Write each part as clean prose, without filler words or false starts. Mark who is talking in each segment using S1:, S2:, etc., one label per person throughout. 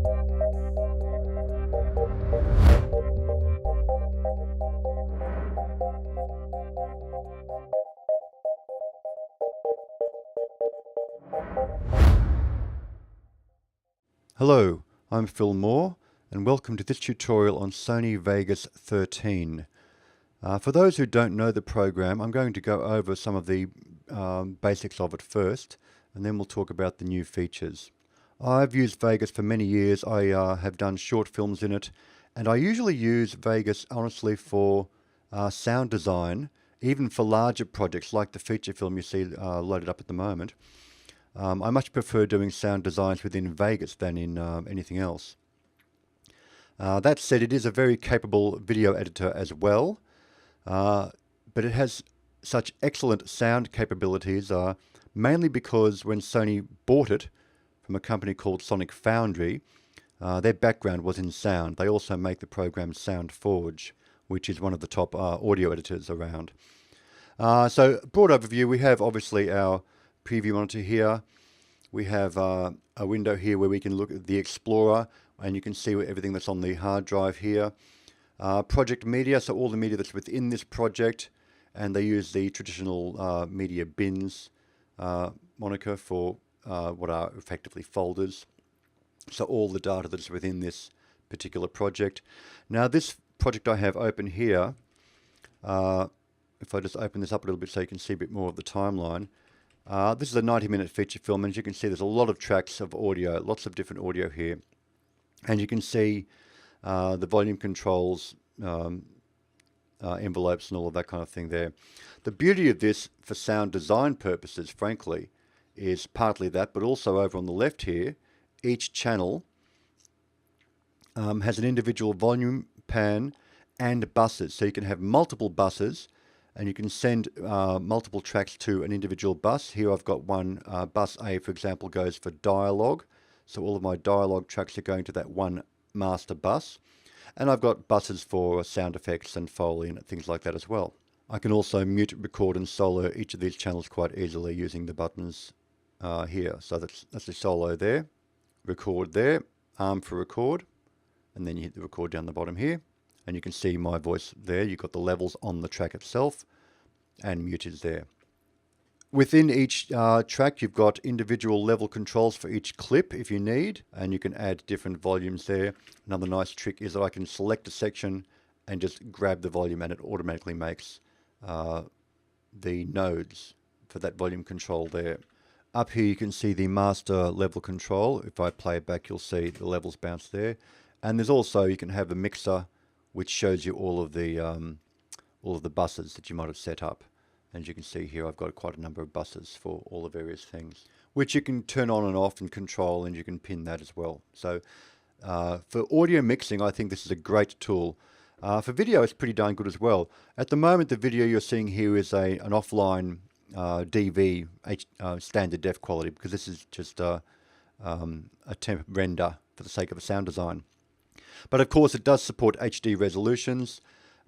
S1: Hello, I'm Phil Moore and welcome to this tutorial on Sony Vegas 13. For those who don't know the program, I'm going to go over some of the basics of it first, and then we'll talk about the new features. I've used Vegas for many years. I have done short films in it, and I usually use Vegas honestly for sound design, even for larger projects like the feature film you see loaded up at the moment. I much prefer doing sound designs within Vegas than in anything else. That said, it is a very capable video editor as well, but it has such excellent sound capabilities, mainly because when Sony bought it from a company called Sonic Foundry, their background was in sound. They also make the program SoundForge, which is one of the top audio editors around. So, broad overview, we have obviously our preview monitor here. We have a window here where we can look at the Explorer, and you can see everything that's on the hard drive here. Project media, so all the media that's within this project, and they use the traditional media bins moniker for what are effectively folders. So all the data that's within this particular project. Now this project I have open here, if I just open this up a little bit so you can see a bit more of the timeline. This is a 90-minute feature film, and as you can see there's a lot of tracks of audio, lots of different audio here. And you can see the volume controls, envelopes and all of that kind of thing there. The beauty of this for sound design purposes, frankly, is partly that, but also over on the left here, each channel has an individual volume pan and buses. So you can have multiple buses, and you can send multiple tracks to an individual bus. Here I've got one bus A, for example, goes for dialogue. So all of my dialogue tracks are going to that one master bus. And I've got buses for sound effects and Foley and things like that as well. I can also mute, record and solo each of these channels quite easily using the buttons here. So that's the solo there, record there, arm for record, and then you hit the record down the bottom here. And you can see my voice there. You've got the levels on the track itself, and mute is there. Within each track, you've got individual level controls for each clip if you need, and you can add different volumes there. Another nice trick is that I can select a section and just grab the volume, and it automatically makes the nodes for that volume control there. Up here you can see the master level control. If I play it back, you'll see the levels bounce there. And there's also, you can have a mixer which shows you all of the buses that you might have set up. As you can see here, I've got quite a number of buses for all the various things, which you can turn on and off and control, and you can pin that as well. So for audio mixing, I think this is a great tool. For video, it's pretty darn good as well. At the moment, the video you're seeing here is an offline DV standard def quality, because this is just a temp render for the sake of a sound design. But of course it does support HD resolutions,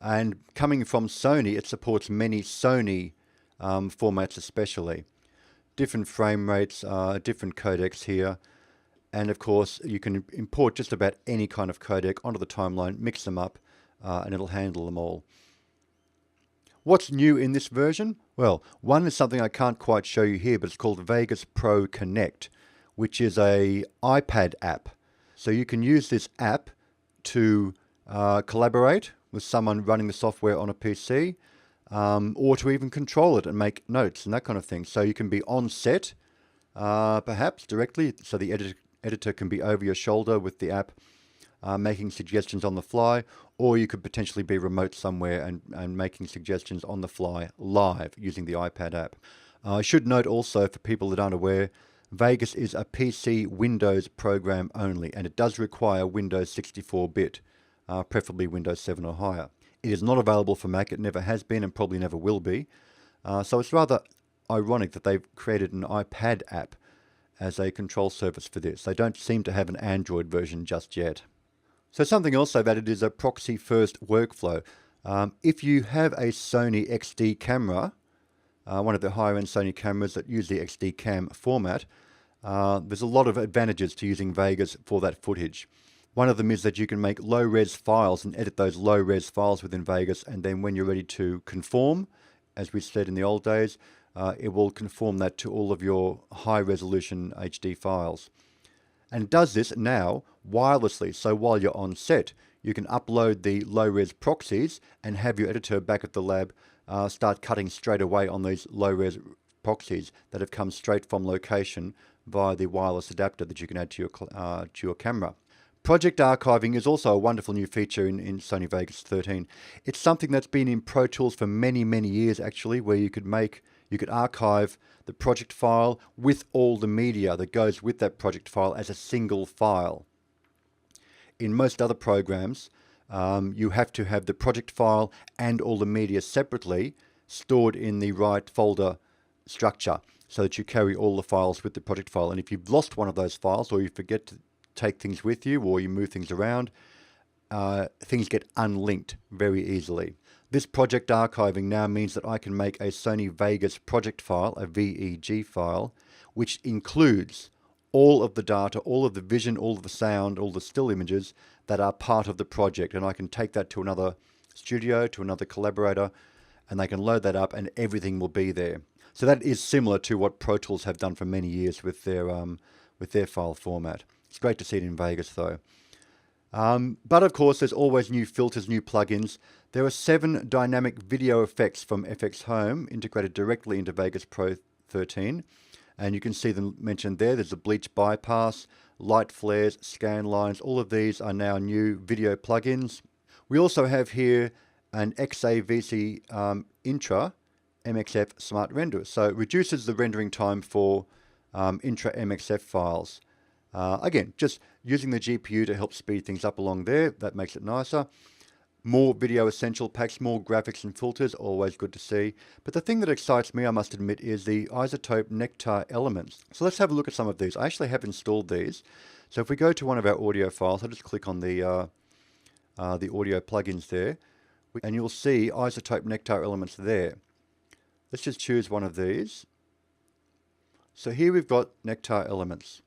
S1: and coming from Sony, it supports many Sony formats especially. Different frame rates, different codecs here, and of course you can import just about any kind of codec onto the timeline, mix them up, and it'll handle them all. What's new in this version? Well, one is something I can't quite show you here, but it's called Vegas Pro Connect, which is a iPad app. So you can use this app to collaborate with someone running the software on a PC, or to even control it and make notes and that kind of thing. So you can be on set, perhaps directly, so the editor can be over your shoulder with the app, making suggestions on the fly, or you could potentially be remote somewhere and making suggestions on the fly live using the iPad app. I should note also, for people that aren't aware, Vegas is a PC Windows program only, and it does require Windows 64-bit, preferably Windows 7 or higher. It is not available for Mac. It never has been and probably never will be. So it's rather ironic that they've created an iPad app as a control surface for this. They don't seem to have an Android version just yet. So something else they've added is a proxy first workflow. If you have a Sony XD camera, one of the higher end Sony cameras that use the XD cam format, there's a lot of advantages to using Vegas for that footage. One of them is that you can make low-res files and edit those low-res files within Vegas, and then when you're ready to conform, as we said in the old days, it will conform that to all of your high-resolution HD files. And it does this now wirelessly, so while you're on set, you can upload the low-res proxies and have your editor back at the lab start cutting straight away on these low-res proxies that have come straight from location via the wireless adapter that you can add to your camera. Project archiving is also a wonderful new feature in Sony Vegas 13. It's something that's been in Pro Tools for many, many years actually, where you could archive the project file with all the media that goes with that project file as a single file. In most other programs, you have to have the project file and all the media separately stored in the right folder structure so that you carry all the files with the project file. And if you've lost one of those files, or you forget to take things with you, or you move things around, things get unlinked very easily. This project archiving now means that I can make a Sony Vegas project file, a VEG file, which includes all of the data, all of the vision, all of the sound, all the still images that are part of the project. And I can take that to another studio, to another collaborator, and they can load that up and everything will be there. So that is similar to what Pro Tools have done for many years with their file format. It's great to see it in Vegas though. But of course, there's always new filters, new plugins. There are 7 dynamic video effects from FX Home integrated directly into Vegas Pro 13. And you can see them mentioned there. There's a bleach bypass, light flares, scan lines. All of these are now new video plugins. We also have here an XAVC Intra MXF Smart Renderer. So it reduces the rendering time for Intra MXF files. Again, just using the GPU to help speed things up along there. That makes it nicer. More video essential packs, more graphics and filters, always good to see. But the thing that excites me, I must admit, is the iZotope Nectar elements. So let's have a look at some of these. I actually have installed these. So if we go to one of our audio files, I'll just click on the audio plugins there, and you'll see iZotope Nectar elements there. Let's just choose one of these. So here we've got Nectar elements.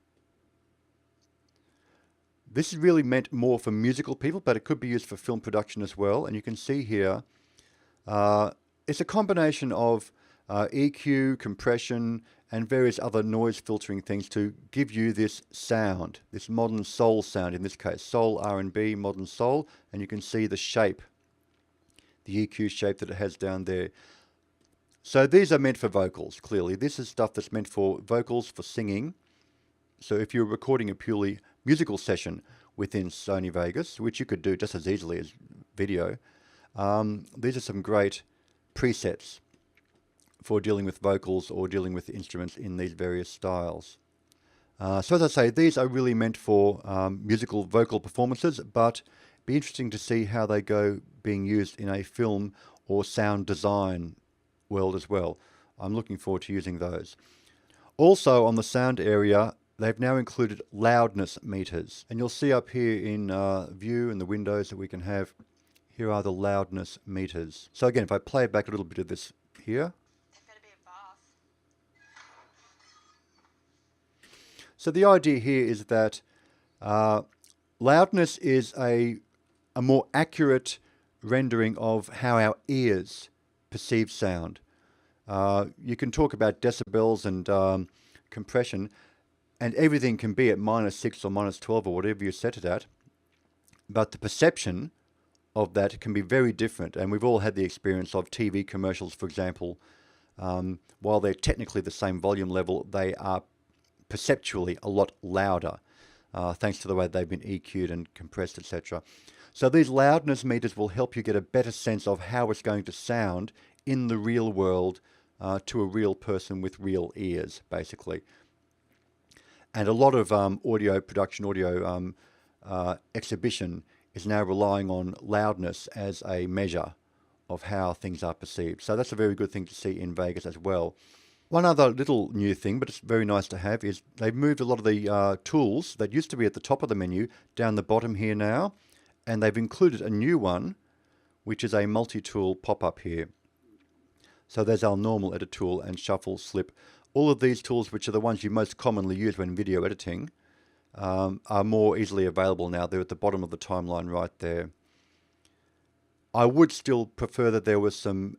S1: This is really meant more for musical people, but it could be used for film production as well. And you can see here, it's a combination of EQ, compression, and various other noise filtering things to give you this sound, this modern soul sound in this case, soul R&B, modern soul. And you can see the shape, the EQ shape that it has down there. So these are meant for vocals, clearly. This is stuff that's meant for vocals, for singing. So if you're recording a purely musical session within Sony Vegas, which you could do just as easily as video, these are some great presets for dealing with vocals or dealing with instruments in these various styles. So as I say, these are really meant for musical vocal performances, but it'd be interesting to see how they go being used in a film or sound design world as well. I'm looking forward to using those. Also on the sound area, they've now included loudness meters. And you'll see up here in view in the windows that we can have, here are the loudness meters. So again, if I play back a little bit of this here. So the idea here is that loudness is a more accurate rendering of how our ears perceive sound. You can talk about decibels and compression, and everything can be at -6 or -12 or whatever you set it at. But the perception of that can be very different. And we've all had the experience of TV commercials, for example. While they're technically the same volume level, they are perceptually a lot louder, thanks to the way they've been EQ'd and compressed, etc. So these loudness meters will help you get a better sense of how it's going to sound in the real world to a real person with real ears, basically. And a lot of audio production, audio exhibition is now relying on loudness as a measure of how things are perceived. So that's a very good thing to see in Vegas as well. One other little new thing, but it's very nice to have, is they've moved a lot of the tools that used to be at the top of the menu down the bottom here now, and they've included a new one, which is a multi-tool pop-up here. So there's our normal edit tool and shuffle, slip, All of these tools, which are the ones you most commonly use when video editing, are more easily available now. They're at the bottom of the timeline right there. I would still prefer that there was some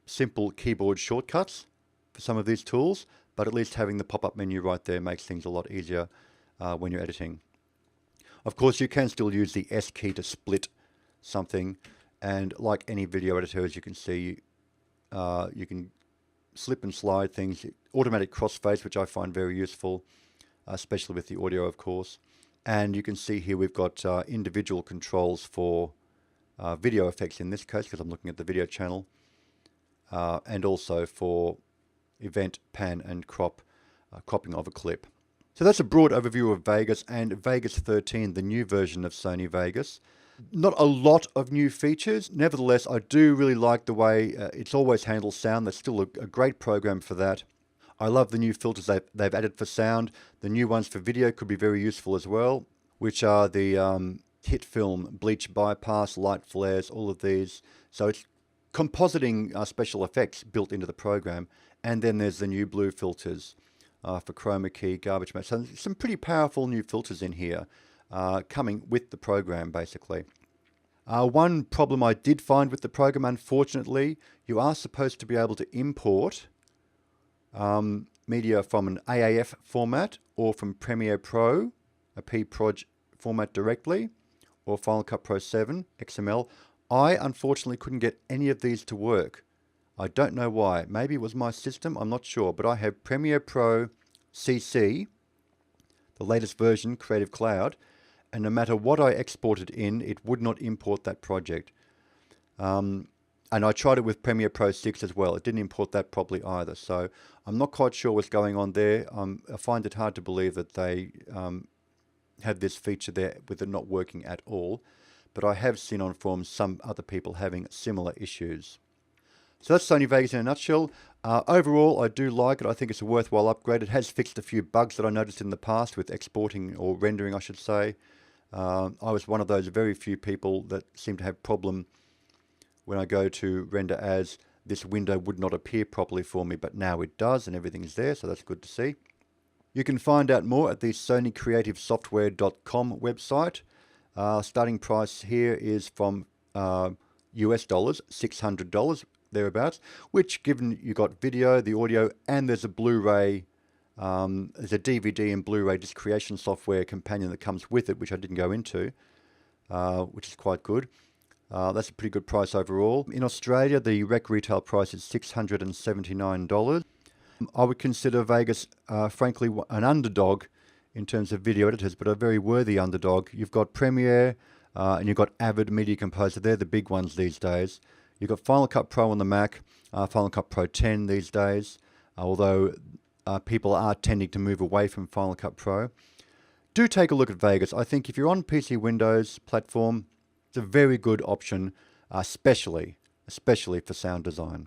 S1: simple keyboard shortcuts for some of these tools, but at least having the pop-up menu right there makes things a lot easier when you're editing. Of course, you can still use the S key to split something, and like any video editor, as you can see, you can slip and slide things. Automatic crossfades, which I find very useful, especially with the audio, of course. And you can see here we've got individual controls for video effects in this case, because I'm looking at the video channel, and also for event, pan, and cropping of a clip. So that's a broad overview of Vegas and Vegas 13, the new version of Sony Vegas. Not a lot of new features. Nevertheless, I do really like the way it's always handles sound. There's still a great program for that. I love the new filters they've added for sound. The new ones for video could be very useful as well, which are the hit film, bleach bypass, light flares, all of these. So it's compositing special effects built into the program. And then there's the new blue filters for chroma key, garbage match. So some pretty powerful new filters in here coming with the program, basically. One problem I did find with the program, unfortunately, you are supposed to be able to import media from an AAF format or from Premiere Pro, a PProj format directly, or Final Cut Pro 7, XML. I unfortunately couldn't get any of these to work. I don't know why. Maybe it was my system, I'm not sure, but I have Premiere Pro CC, the latest version, Creative Cloud, and no matter what I exported in, it would not import that project. And I tried it with Premiere Pro 6 as well. It didn't import that properly either. So I'm not quite sure what's going on there. I find it hard to believe that they have this feature there with it not working at all. But I have seen on forums some other people having similar issues. So that's Sony Vegas in a nutshell. Overall, I do like it. I think it's a worthwhile upgrade. It has fixed a few bugs that I noticed in the past with exporting, or rendering, I should say. I was one of those very few people that seem to have problem when I go to render as this window would not appear properly for me, but now it does and everything's there, so that's good to see. You can find out more at the SonyCreativeSoftware.com website. Starting price here is from US dollars, $600 thereabouts, which, given you got video, the audio, and there's a Blu-ray, there's a DVD and Blu-ray disc creation software companion that comes with it, which I didn't go into, which is quite good. That's a pretty good price overall. In Australia, the rec retail price is $679. I would consider Vegas, frankly, an underdog in terms of video editors, but a very worthy underdog. You've got Premiere and you've got Avid Media Composer. They're the big ones these days. You've got Final Cut Pro on the Mac, Final Cut Pro 10 these days, although people are tending to move away from Final Cut Pro. Do take a look at Vegas. I think if you're on PC Windows platform, it's a very good option, especially for sound design.